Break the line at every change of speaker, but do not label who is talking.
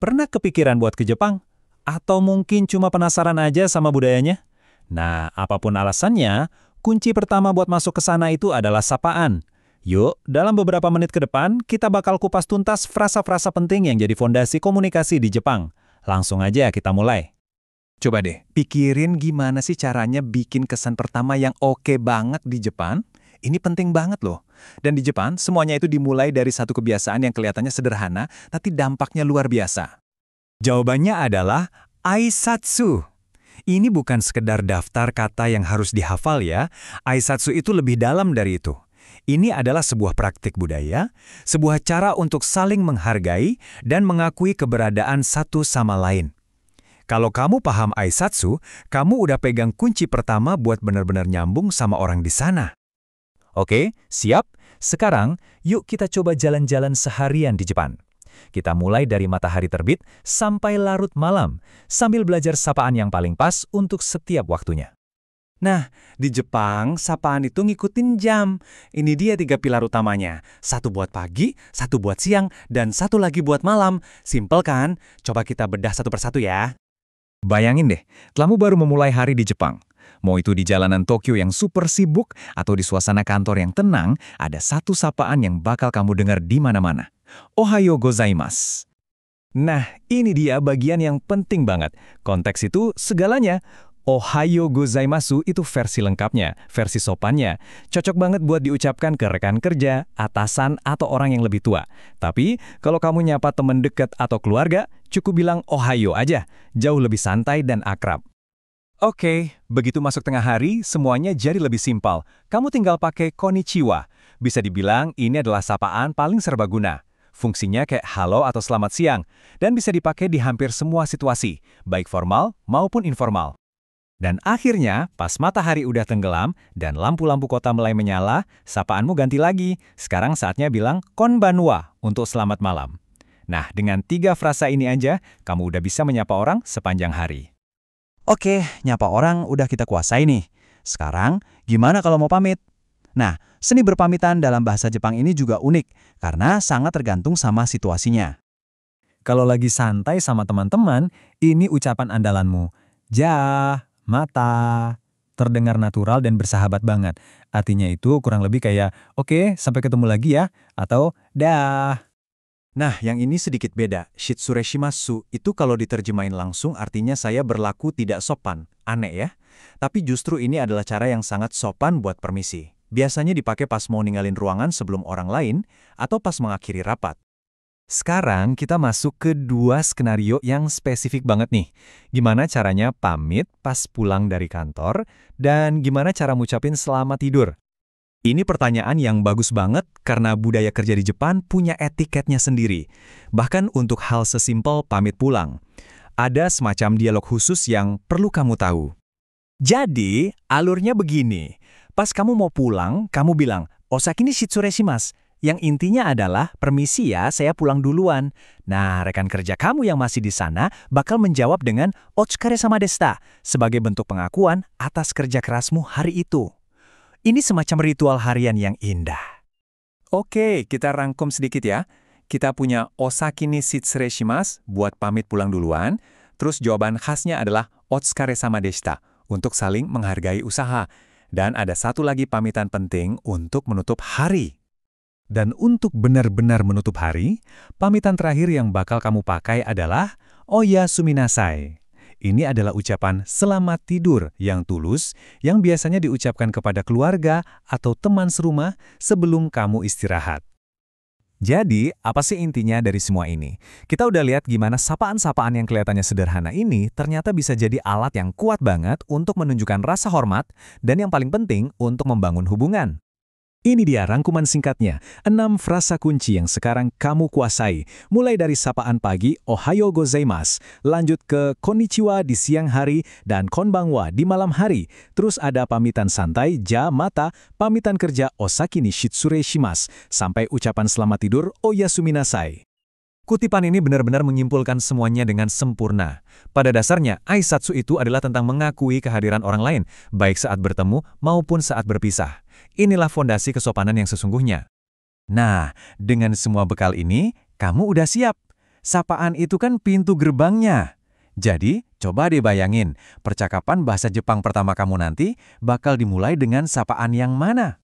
Pernah kepikiran buat ke Jepang? Atau mungkin cuma penasaran aja sama budayanya? Nah, apapun alasannya, kunci pertama buat masuk ke sana itu adalah sapaan. Yuk, dalam beberapa menit ke depan, kita bakal kupas tuntas frasa-frasa penting yang jadi fondasi komunikasi di Jepang. Langsung aja kita mulai.
Coba deh, pikirin gimana sih caranya bikin kesan pertama yang oke banget di Jepang? Ini penting banget loh. Dan di Jepang, semuanya itu dimulai dari satu kebiasaan yang kelihatannya sederhana, tapi dampaknya luar biasa.
Jawabannya adalah aisatsu. Ini bukan sekedar daftar kata yang harus dihafal ya. Aisatsu itu lebih dalam dari itu. Ini adalah sebuah praktik budaya, sebuah cara untuk saling menghargai dan mengakui keberadaan satu sama lain. Kalau kamu paham aisatsu, kamu udah pegang kunci pertama buat benar-benar nyambung sama orang di sana. Oke, siap? Sekarang, yuk kita coba jalan-jalan seharian di Jepang. Kita mulai dari matahari terbit sampai larut malam, sambil belajar sapaan yang paling pas untuk setiap waktunya.
Nah, di Jepang, sapaan itu ngikutin jam. Ini dia 3 pilar utamanya. Satu buat pagi, satu buat siang, dan satu lagi buat malam. Simpel kan? Coba kita bedah satu persatu ya.
Bayangin deh, kamu baru memulai hari di Jepang. Mau itu di jalanan Tokyo yang super sibuk atau di suasana kantor yang tenang, ada satu sapaan yang bakal kamu dengar di mana-mana. Ohayo gozaimasu. Nah, ini dia bagian yang penting banget. Konteks itu segalanya. Ohayo gozaimasu itu versi lengkapnya, versi sopannya. Cocok banget buat diucapkan ke rekan kerja, atasan, atau orang yang lebih tua. Tapi, kalau kamu nyapa teman dekat atau keluarga, cukup bilang ohayo aja. Jauh lebih santai dan akrab. Oke, begitu masuk tengah hari, semuanya jadi lebih simpel. Kamu tinggal pakai konnichiwa. Bisa dibilang ini adalah sapaan paling serbaguna. Fungsinya kayak halo atau selamat siang, dan bisa dipakai di hampir semua situasi, baik formal maupun informal. Dan akhirnya, pas matahari udah tenggelam dan lampu-lampu kota mulai menyala, sapaanmu ganti lagi. Sekarang saatnya bilang konbanwa untuk selamat malam. Nah, dengan 3 frasa ini aja, kamu udah bisa menyapa orang sepanjang hari.
Oke, nyapa orang udah kita kuasai nih. Sekarang, gimana kalau mau pamit? Nah, seni berpamitan dalam bahasa Jepang ini juga unik, karena sangat tergantung sama situasinya.
Kalau lagi santai sama teman-teman, ini ucapan andalanmu. Ja, mata. Terdengar natural dan bersahabat banget. Artinya itu kurang lebih kayak, oke, sampai ketemu lagi ya, atau dah.
Nah, yang ini sedikit beda. Shitsureshimasu itu kalau diterjemahin langsung artinya saya berlaku tidak sopan. Aneh ya? Tapi justru ini adalah cara yang sangat sopan buat permisi. Biasanya dipakai pas mau ninggalin ruangan sebelum orang lain atau pas mengakhiri rapat.
Sekarang kita masuk ke 2 skenario yang spesifik banget nih. Gimana caranya pamit pas pulang dari kantor, dan gimana cara ngucapin selamat tidur. Ini pertanyaan yang bagus banget karena budaya kerja di Jepang punya etiketnya sendiri. Bahkan untuk hal sesimpel pamit pulang. Ada semacam dialog khusus yang perlu kamu tahu. Jadi, alurnya begini. Pas kamu mau pulang, kamu bilang, "Osaki ni shitsureshimasu." Yang intinya adalah, permisi ya, saya pulang duluan. Nah, rekan kerja kamu yang masih di sana bakal menjawab dengan "Otsukaresama deshita" sebagai bentuk pengakuan atas kerja kerasmu hari itu. Ini semacam ritual harian yang indah.
Oke, kita rangkum sedikit ya. Kita punya Osaki ni shitsureshimasu buat pamit pulang duluan. Terus jawaban khasnya adalah Otsukaresama deshita untuk saling menghargai usaha. Dan ada satu lagi pamitan penting untuk menutup hari.
Dan untuk benar-benar menutup hari, pamitan terakhir yang bakal kamu pakai adalah oyasuminasai. Ini adalah ucapan selamat tidur yang tulus yang biasanya diucapkan kepada keluarga atau teman serumah sebelum kamu istirahat. Jadi, apa sih intinya dari semua ini? Kita udah lihat gimana sapaan-sapaan yang kelihatannya sederhana ini ternyata bisa jadi alat yang kuat banget untuk menunjukkan rasa hormat dan yang paling penting untuk membangun hubungan. Ini dia rangkuman singkatnya, 6 frasa kunci yang sekarang kamu kuasai. Mulai dari sapaan pagi, ohayo gozaimasu, lanjut ke konnichiwa di siang hari, dan konbanwa di malam hari. Terus ada pamitan santai, ja mata, pamitan kerja osaki ni shitsureshimasu, sampai ucapan selamat tidur oyasuminasai. Kutipan ini benar-benar menyimpulkan semuanya dengan sempurna. Pada dasarnya, aisatsu itu adalah tentang mengakui kehadiran orang lain, baik saat bertemu maupun saat berpisah. Inilah fondasi kesopanan yang sesungguhnya. Nah, dengan semua bekal ini, kamu udah siap.
sapaan itu kan pintu gerbangnya. Jadi, coba deh bayangin, percakapan bahasa Jepang pertama kamu nanti bakal dimulai dengan sapaan yang mana?